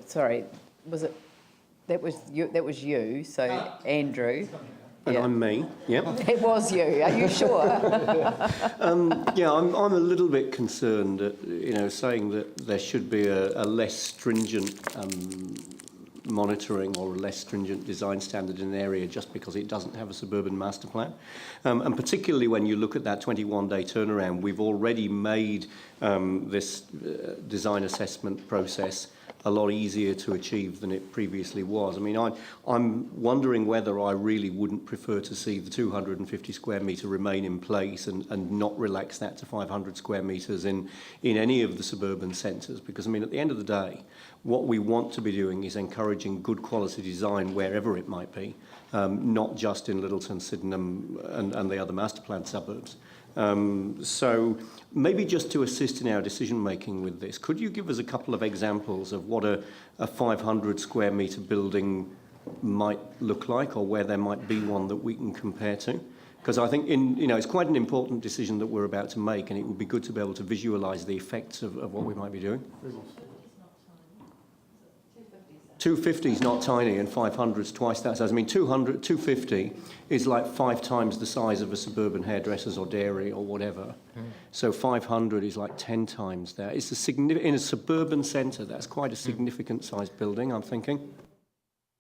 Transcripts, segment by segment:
Sorry, was it? That was you. That was you. So Andrew. And yeah. I'm me, yeah. It was you, are you sure? Yeah, I'm a little bit concerned at, saying that there should be a less stringent monitoring or a less stringent design standard in an area just because it doesn't have a suburban master plan. And particularly when you look at that 21-day turnaround, we've already made this design assessment process a lot easier to achieve than it previously was. I mean, I'm wondering whether I really wouldn't prefer to see the 250 square metre remain in place and not relax that to 500 square metres in any of the suburban centres, because, I mean, at the end of the day, what we want to be doing is encouraging good quality design wherever it might be, not just in Littleton, Sydenham and the other master plan suburbs. So maybe just to assist in our decision making with this, could you give us a couple of examples of what a 500 square metre building might look like, or where there might be one that we can compare to? Because I think it's quite an important decision that we're about to make, and it would be good to be able to visualise the effects of what we might be doing. 250 is not tiny, and 500 is twice that size. I mean, 250 is like 5 times the size of a suburban hairdressers or dairy or whatever. So 500 is like 10 times that. It's in a suburban centre, that's quite a significant sized building, I'm thinking.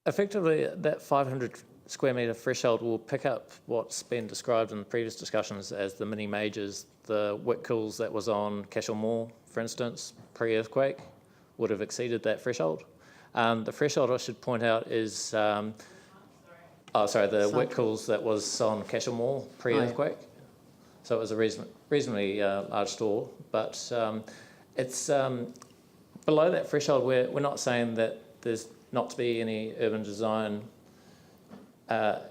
Effectively, that 500 square metre threshold will pick up what's been described in previous discussions as the mini majors. The Whitkills that was on Cashel Moor, for instance, pre-earthquake, would have exceeded that threshold. The threshold, I should point out, is the Whitkills that was on Cashel Moor pre-earthquake. So it was a reasonably large store, but it's below that threshold. We're not saying that there's not to be any urban design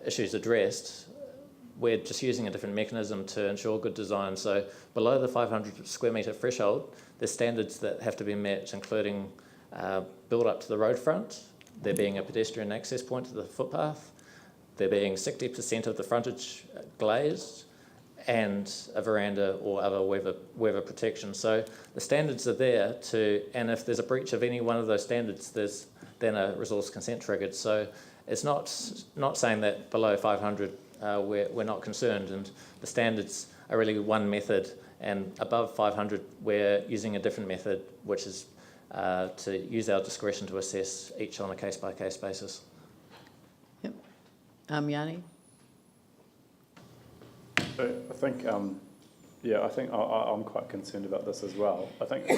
issues addressed. We're just using a different mechanism to ensure good design. So below the 500 square metre threshold, there's standards that have to be met, including build up to the road front, there being a pedestrian access point to the footpath, there being 60% of the frontage glazed, and a veranda or other weather protection. So the standards are there and if there's a breach of any one of those standards, there's then a resource consent triggered. So it's not saying that below 500 we're not concerned, and the standards are really one method, and above 500 we're using a different method, which is to use our discretion to assess each on a case-by-case basis. Yep. Yanni? I think, I think I'm quite concerned about this as well. I think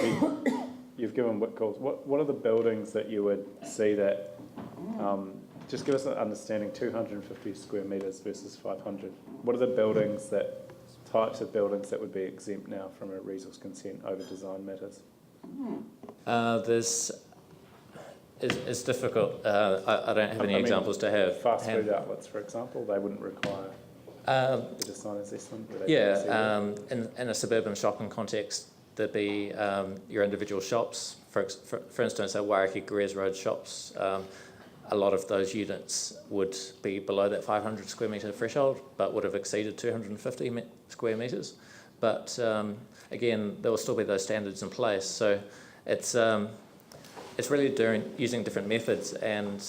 you've given Whitkills. What are the buildings that you would see that, just give us an understanding, 250 square metres versus 500. What are the types of buildings that would be exempt now from a resource consent over design matters? It's difficult. I don't have any examples to have. Fast food outlets, for example, they wouldn't require a design assessment. In a suburban shopping context, there'd be your individual shops. For instance, our Wairaki Grez Road shops, a lot of those units would be below that 500 square metre threshold, but would have exceeded 250 square metres. But again, there will still be those standards in place. So it's really using different methods, and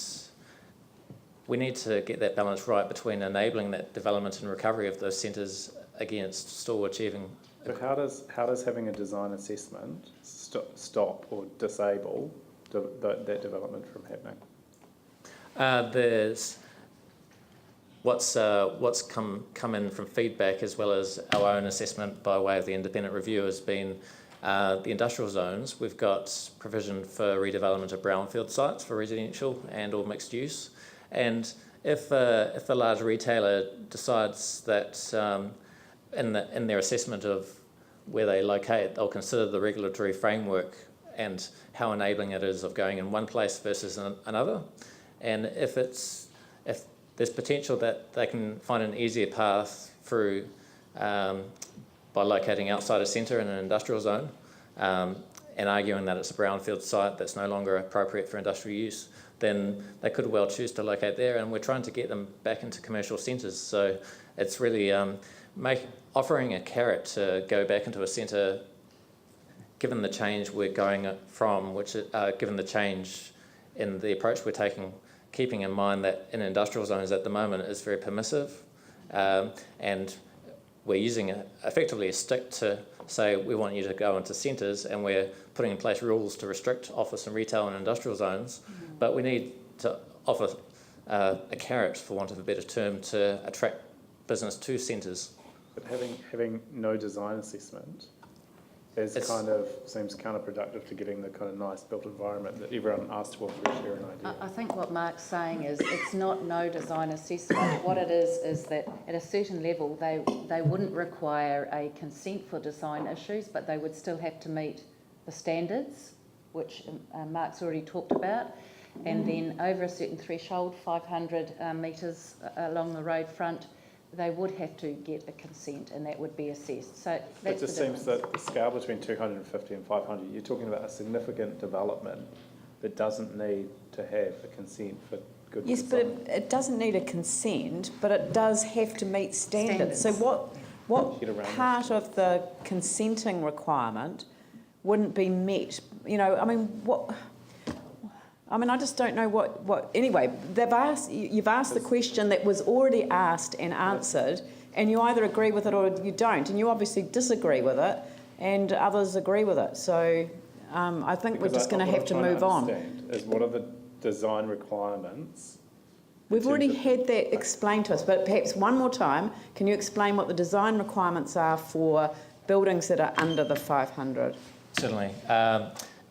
we need to get that balance right between enabling that development and recovery of those centres against still achieving. But how does having a design assessment stop or disable that development from happening? There's what's come in from feedback, as well as our own assessment by way of the independent review, has been the industrial zones. We've got provision for redevelopment of brownfield sites for residential and or mixed use, and if a large retailer decides that in their assessment of where they locate, they'll consider the regulatory framework and how enabling it is of going in one place versus another, and if there's potential that they can find an easier path through by locating outside a centre in an industrial zone and arguing that it's a brownfield site that's no longer appropriate for industrial use, then they could well choose to locate there, and we're trying to get them back into commercial centres. So it's really offering a carrot to go back into a centre given the change we're going from, given the change in the approach we're taking, keeping in mind that in industrial zones at the moment is very permissive, and we're using effectively a stick to say we want you to go into centres, and we're putting in place rules to restrict office and retail and industrial zones, but we need to offer a carrot, for want of a better term, to attract business to centres. But having no design assessment seems counterproductive to getting the kind of nice built environment that everyone asks for share an idea. I think what Mark's saying is it's not no design assessment. What it is that at a certain level they wouldn't require a consent for design issues, but they would still have to meet the standards, which Mark's already talked about. And then over a certain threshold, 500 metres along the road front, they would have to get a consent, and that would be assessed. So that's it just seems that the scale between 250 and 500, you're talking about a significant development that doesn't need to have a consent for good design. Yes, but it doesn't need a consent, but it does have to meet standards. So what part of the consenting requirement wouldn't be met? You know, I just don't know what. Anyway, you've asked the question that was already asked and answered, and you either agree with it or you don't, and you obviously disagree with it, and others agree with it. So I think we're just going to have to move on. Is what are the design requirements? We've already had that explained to us, but perhaps one more time, can you explain what the design requirements are for buildings that are under the 500? Certainly.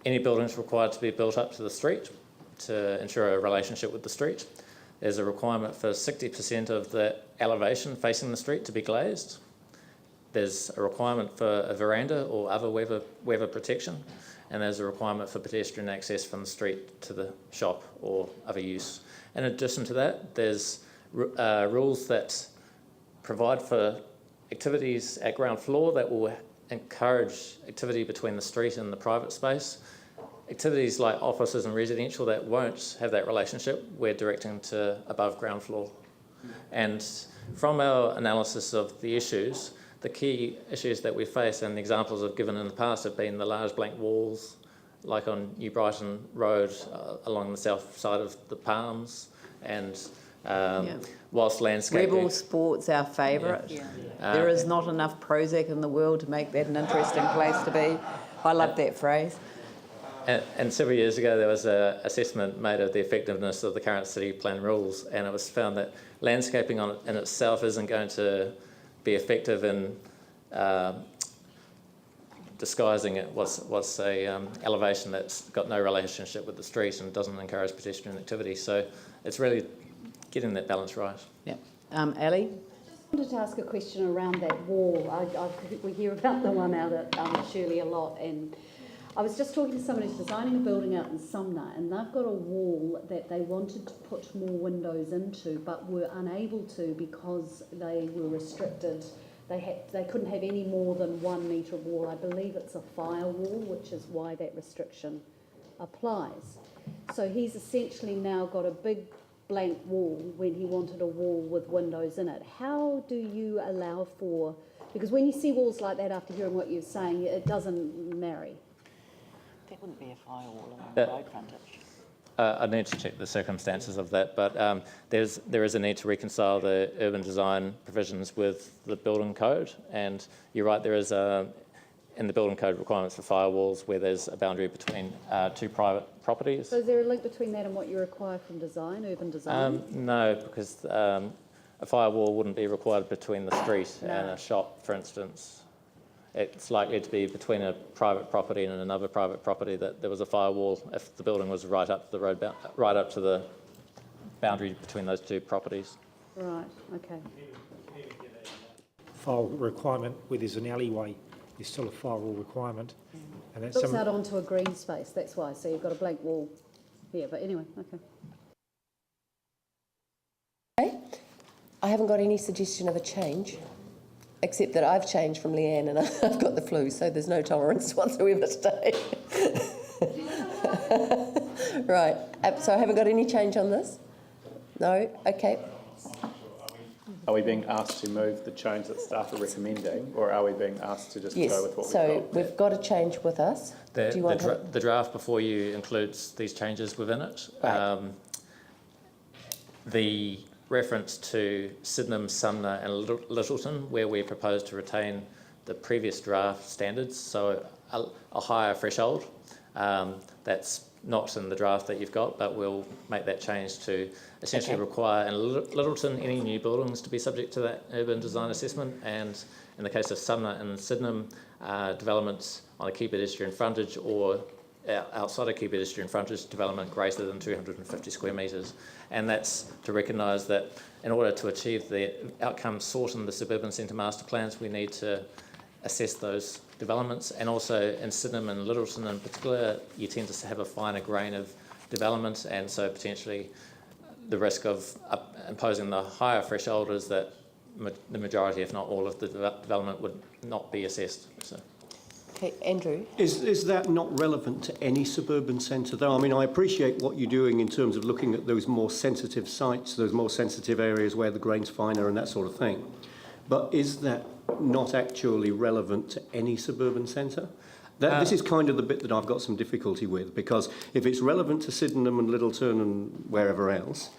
Any buildings required to be built up to the street to ensure a relationship with the street. There's a requirement for 60% of the elevation facing the street to be glazed. There's a requirement for a veranda or other weather protection, and there's a requirement for pedestrian access from the street to the shop or other use. In addition to that, there's rules that provide for activities at ground floor that will encourage activity between the street and the private space. Activities like offices and residential that won't have that relationship, we're directing to above ground floor. And from our analysis of the issues, the key issues that we face, and the examples I've given in the past, have been the large blank walls, like on New Brighton Road along the south side of the Palms, and whilst landscaping... Rebel Sport's our favourite. Yeah. There is not enough Prozac in the world to make that an interesting place to be. I love that phrase. And several years ago, there was an assessment made of the effectiveness of the current city plan rules, and it was found that landscaping in itself isn't going to be effective in disguising it. What's a elevation that's got no relationship with the street and doesn't encourage pedestrian activity. So it's really getting that balance right. Yeah. Ali? I wanted to ask a question around that wall. We hear about the one out at Shirley a lot, and I was just talking to someone who's designing a building out in Sumner, and they've got a wall that they wanted to put more windows into, but were unable to because they were restricted. They couldn't have any more than 1 metre of wall. I believe it's a firewall, which is why that restriction applies. So he's essentially now got a big blank wall when he wanted a wall with windows in it. How do you allow for... Because when you see walls like that, after hearing what you're saying, it doesn't marry. That wouldn't be a firewall along the road frontage. I need to check the circumstances of that, but there is a need to reconcile the urban design provisions with the building code, and you're right, there is in the building code requirements for firewalls where there's a boundary between two private properties. So is there a link between that and what you require from design, urban design? No, because a firewall wouldn't be required between the street and a shop, for instance. It's likely to be between a private property and another private property that there was a firewall if the building was right up to the road, right up to the boundary between those two properties. Right, okay. File requirement where there's an alleyway, there's still a firewall requirement. And that's Looks out onto a green space, that's why. So you've got a blank wall here, but anyway, okay. Okay. I haven't got any suggestion of a change, except that I've changed from Leanne and I've got the flu, so there's no tolerance whatsoever today. Right, so I haven't got any change on this? No? Okay. Are we being asked to move the change that staff are recommending, or are we being asked to just Yes, go with what so we've got? we've got a change with us. Do you want The draft before you includes these changes within it. Right. The reference to Sydenham, Sumner and Littleton, where we propose to retain the previous draft standards, so a higher threshold. That's not in the draft that you've got, but we'll make that change to essentially require in Littleton any new buildings to be subject to that urban design assessment, and in the case of Sumner and Sydenham, developments on a key pedestrian frontage or outside a key pedestrian frontage development greater than 250 square metres. And that's to recognise that in order to achieve the outcomes sought in the suburban centre master plans, we need to assess those developments. And also in Sydenham and Littleton in particular, you tend to have a finer grain of development, and so potentially the risk of imposing the higher threshold is that the majority, if not all, of the development would not be assessed. So. Okay, Andrew. Is that not relevant to any suburban centre though? I mean, I appreciate what you're doing in terms of looking at those more sensitive sites, those more sensitive areas where the grain's finer and that sort of thing. But is that not actually relevant to any suburban centre? This is kind of the bit that I've got some difficulty with, because if it's relevant to Sydenham and Littleton and wherever else,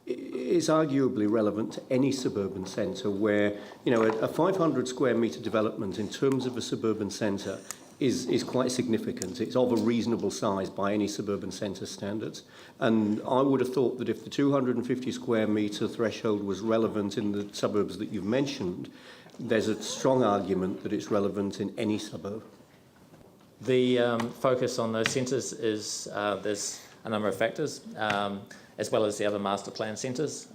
it's arguably relevant to any suburban centre where, you know, a 500 square metre development in terms of a suburban centre is quite significant. It's of a reasonable size by any suburban centre standards. And I would have thought that if the 250 square metre threshold was relevant in the suburbs that you've mentioned, there's a strong argument that it's relevant in any suburb. The focus on those centres is there's a number of factors, as well as the other master plan centres.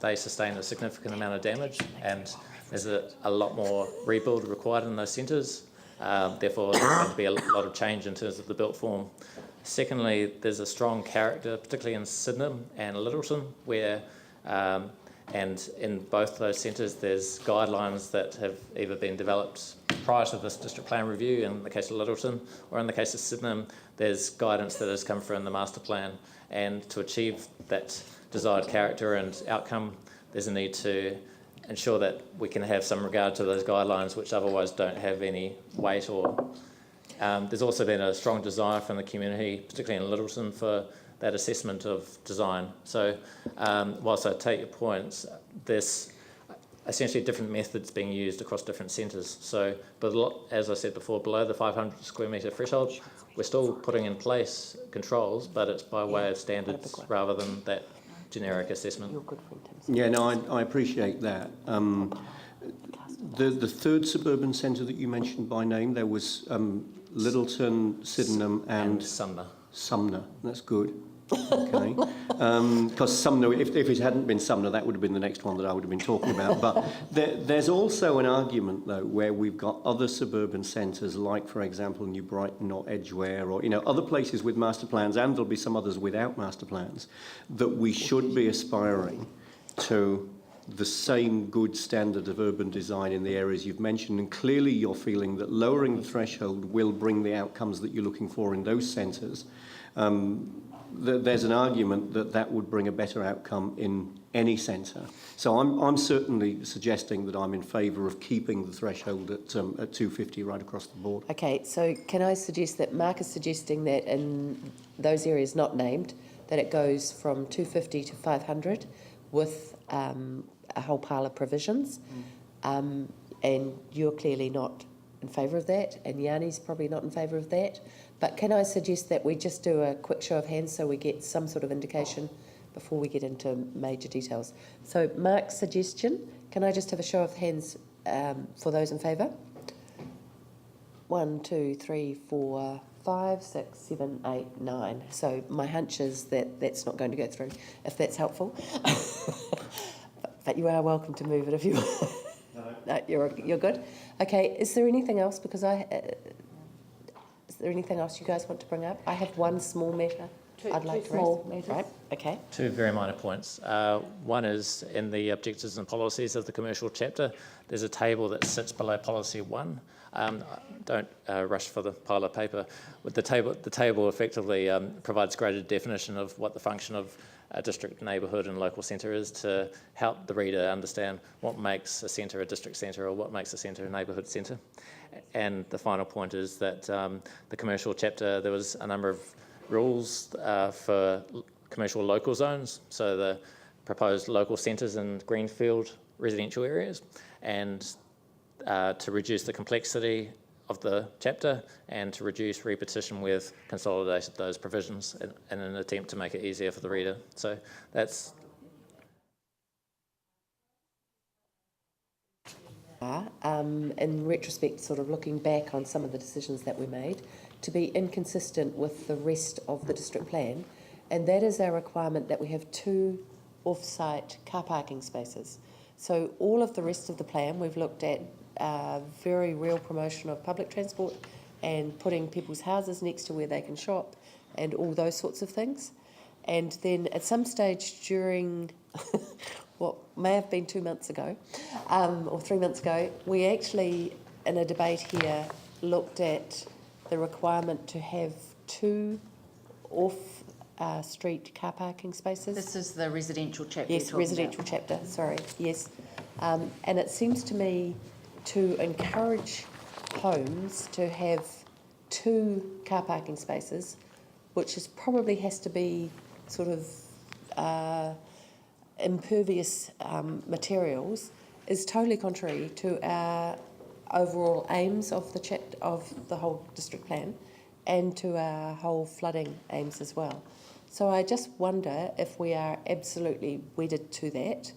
They sustain a significant amount of damage, and there's a lot more rebuild required in those centres. Therefore, there's going to be a lot of change in terms of the built form. Secondly, there's a strong character, particularly in Sydenham and Littleton, where and in both those centres there's guidelines that have either been developed prior to this district plan review in the case of Littleton, or in the case of Sydenham there's guidance that has come through in the master plan, and to achieve that desired character and outcome there's a need to ensure that we can have some regard to those guidelines which otherwise don't have any weight. Or there's also been a strong desire from the community, particularly in Littleton, for that assessment of design. So whilst I take your points, there's essentially different methods being used across different centres. So, but as I said before, below the 500 square metre threshold, we're still putting in place controls, but it's by way of standards rather than that generic assessment. Yeah, no, I appreciate that. The third suburban centre that you mentioned by name, there was Littleton, Sydenham and Sumner. Sumner, that's good. Okay. Because Sumner, if it hadn't been Sumner, that would have been the next one that I would have been talking about. But there's also an argument, though, where we've got other suburban centres, like, for example, New Brighton or Edgware, or, you know, other places with master plans, and there'll be some others without master plans, that we should be aspiring to the same good standard of urban design in the areas you've mentioned. And clearly you're feeling that lowering the threshold will bring the outcomes that you're looking for in those centres. There's an argument that that would bring a better outcome in any centre. So I'm certainly suggesting that I'm in favour of keeping the threshold at 250 right across the board. Okay, so can I suggest that Mark is suggesting that in those areas not named, that it goes from 250 to 500 with a whole pile of provisions, and you're clearly not in favour of that, and Yanni's probably not in favour of that. But can I suggest that we just do a quick show of hands so we get some sort of indication before we get into major details? So Mark's suggestion, can I just have a show of hands for those in favour? 1, 2, 3, 4, 5, 6, 7, 8, 9. So my hunch is that that's not going to go through, if that's helpful. But you are welcome to move it if you want. No, you're good. Okay, is there anything else? Because is there anything else you guys want to bring up? I have one small matter. I'd like to small raise. matters. Right, okay. Two very minor points. One is in the objectives and policies of the commercial chapter, there's a table that sits below policy 1. Don't rush for the pile of paper. With the table effectively provides greater definition of what the function of a district, neighbourhood and local centre is to help the reader understand what makes a centre a district centre or what makes a centre a neighbourhood centre. And the final point is that the commercial chapter, there was a number of rules for commercial local zones, so the proposed local centres in greenfield residential areas, and to reduce the complexity of the chapter and to reduce repetition, we've consolidated those provisions in an attempt to make it easier for the reader. So that's... In retrospect, sort of looking back on some of the decisions that we made, to be inconsistent with the rest of the district plan, and that is our requirement that we have 2 off-site car parking spaces. So all of the rest of the plan, we've looked at very real promotion of public transport and putting people's houses next to where they can shop and all those sorts of things. And then at some stage during what may have been 2 months ago or 3 months ago, we actually, in a debate here, looked at the requirement to have 2 off-street car parking spaces. This is the residential chapter. Yes, residential chapter, sorry, yes. And it seems to me to encourage homes to have 2 car parking spaces, which is probably has to be sort of impervious materials, is totally contrary to our overall aims of the whole district plan and to our whole flooding aims as well. So I just wonder if we are absolutely wedded to that,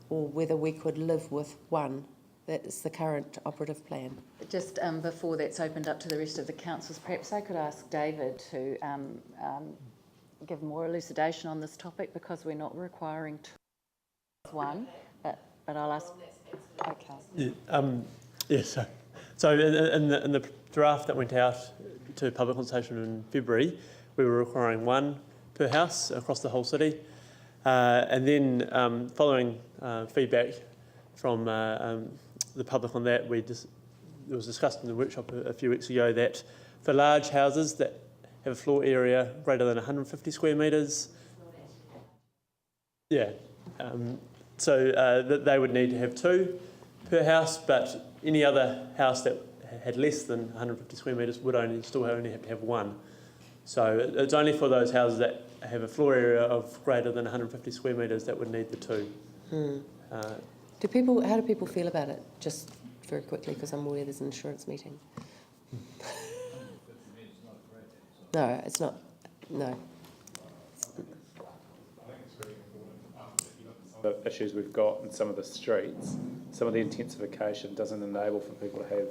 or whether we could live with 1. That is the current operative plan. Just before that's opened up to the rest of the councillors, perhaps I could ask David to give more elucidation on this topic, because we're not requiring 1, but I'll ask. Okay. Yes. So in the draft that went out to public consultation in February, we were requiring 1 per house across the whole city, and then following feedback from the public on that, it was discussed in the workshop a few weeks ago that for large houses that have a floor area greater than 150 square metres, so that they would need to have 2 per house, but any other house that had less than 150 square metres would only have to have 1. So it's only for those houses that have a floor area of greater than 150 square metres that would need the 2. How do people feel about it? Just very quickly, because I'm aware there's an insurance meeting. No, it's not. No. The issues we've got in some of the streets, some of the intensification doesn't enable for people to have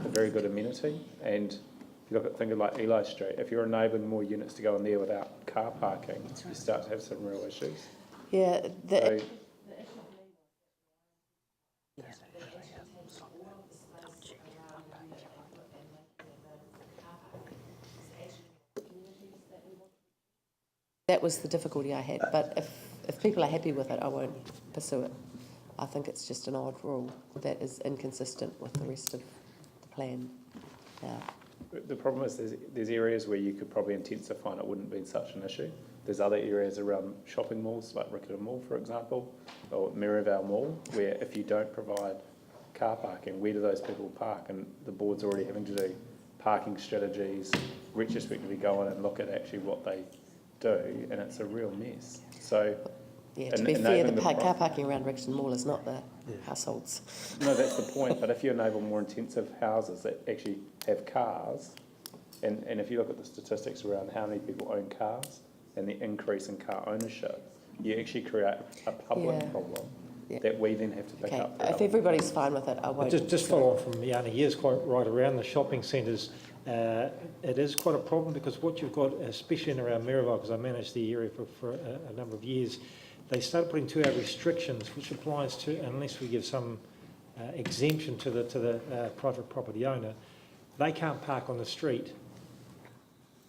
a very good amenity. And if you look at things like Eli Street, if you're enabling more units to go in there without car parking, you start to have some real issues. Yeah. That was the difficulty I had, but if people are happy with it, I won't pursue it. I think it's just an odd rule that is inconsistent with the rest of the plan now. The problem is there's areas where you could probably intensify and it wouldn't be such an issue. There's other areas around shopping malls, like Riccarton Mall, for example, or Merivale Mall, where if you don't provide car parking, where do those people park? And the board's already having to do parking strategies, retrospectively go in and look at actually what they do, and it's a real mess. So, yeah, to be fair, the car parking around Riccarton Mall is not the households. No, that's the point. But if you enable more intensive houses that actually have cars, and if you look at the statistics around how many people own cars and the increase in car ownership, you actually create a public problem that we then have to pick up. If everybody's fine with it, I won't. Just follow on from Yana. He is quite right around the shopping centres. It is quite a problem, because what you've got, especially in around Merivale, because I managed the area for a number of years, they started putting 2 hour restrictions, which applies to, unless we give some exemption to the private property owner, they can't park on the street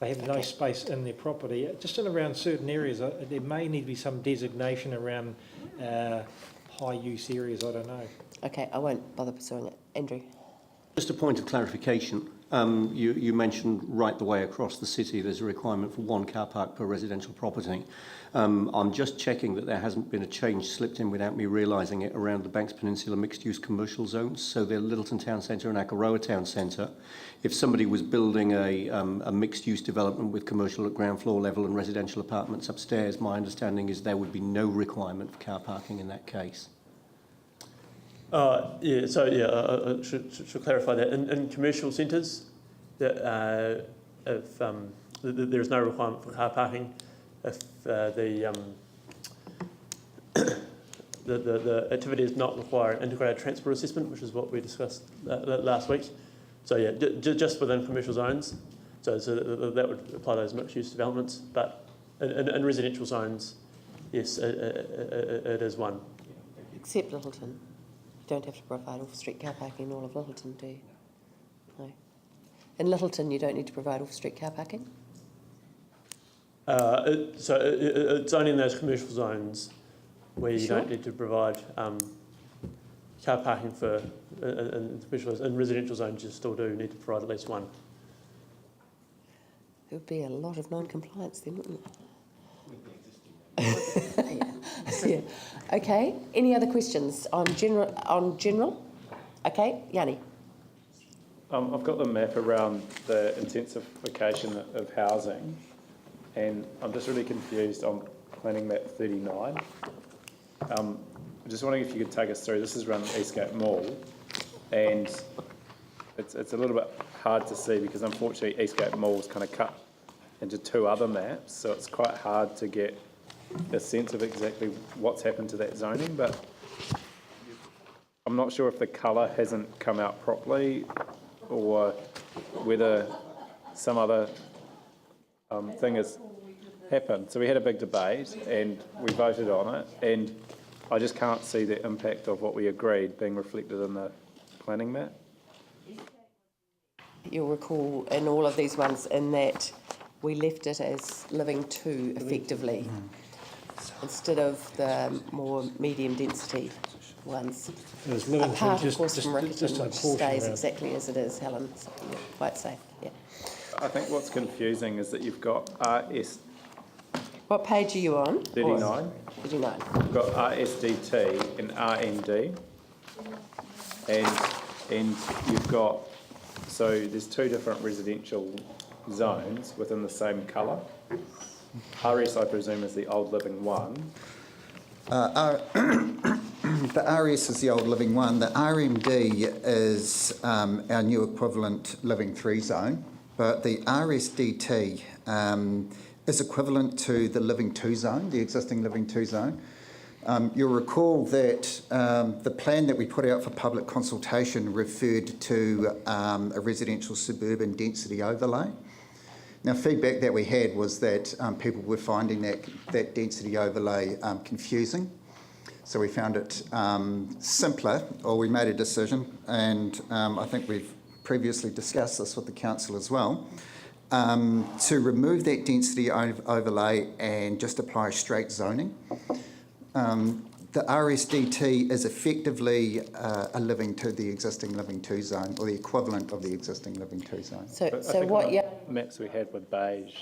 they have no Okay. space in their property. Just in around certain areas, there may need to be some designation around high-use areas, I don't know. Okay, I won't bother pursuing it. Andrew? Just a point of clarification. You mentioned right the way across the city there's a requirement for 1 car park per residential property. I'm just checking that there hasn't been a change slipped in without me realising it around the Banks Peninsula mixed-use commercial zones. So they're Littleton Town Centre and Akaroa Town Centre. If somebody was building a mixed-use development with commercial at ground floor level and residential apartments upstairs, my understanding is there would be no requirement for car parking in that case. Yeah, so yeah, I should clarify that. In commercial centres, there is no requirement for car parking if the activity does not require an integrated transport assessment, which is what we discussed last week. So yeah, just within commercial zones. So that would apply to those mixed-use developments. But in residential zones, yes, it is one. Except Littleton. You don't have to provide off-street car parking in all of Littleton, do you? No. In Littleton, you don't need to provide off-street car parking? It's only in those commercial zones where you Sure. don't need to provide car parking for, in residential zones you still do need to provide at least one. There would be a lot of non-compliance then, wouldn't there? Yeah. Okay, any other questions on general? Okay, Yanni. I've got the map around the intensification of housing, and I'm just really confused on planning map 39. I'm just wondering if you could take us through. This is around Eastgate Mall, and it's a little bit hard to see because unfortunately Eastgate Mall is kind of cut into 2 other maps, so it's quite hard to get a sense of exactly what's happened to that zoning, but I'm not sure if the colour hasn't come out properly or whether some other thing has happened. So we had a big debate and we voted on it, and I just can't see the impact of what we agreed being reflected in the planning map. You'll recall in all of these ones in that we left it as living 2 effectively instead of the more medium density ones. It was living Apart, through of course, from Rickerton, just a which portion stays around. exactly as it is, Helen. So you're quite safe, yeah. I think what's confusing is that you've got RS What page are you on? 39, 39. you've got RSDT and RND, and you've got, so there's 2 different residential zones within the same colour. RS, I presume, is the old living one. The RS is the old living one. The RMD is our new equivalent living 3 zone, but the RSDT is equivalent to the living 2 zone, the existing living 2 zone. You'll recall that the plan that we put out for public consultation referred to a residential suburban density overlay. Now, feedback that we had was that people were finding that density overlay confusing. So we found it simpler, or we made a decision, and I think we've previously discussed this with the council as well, to remove that density overlay and just apply straight zoning. The RSDT is effectively a living to the existing living 2 zone, or the equivalent of the existing living 2 zone. So I think what? on Yeah. the maps we had with beige,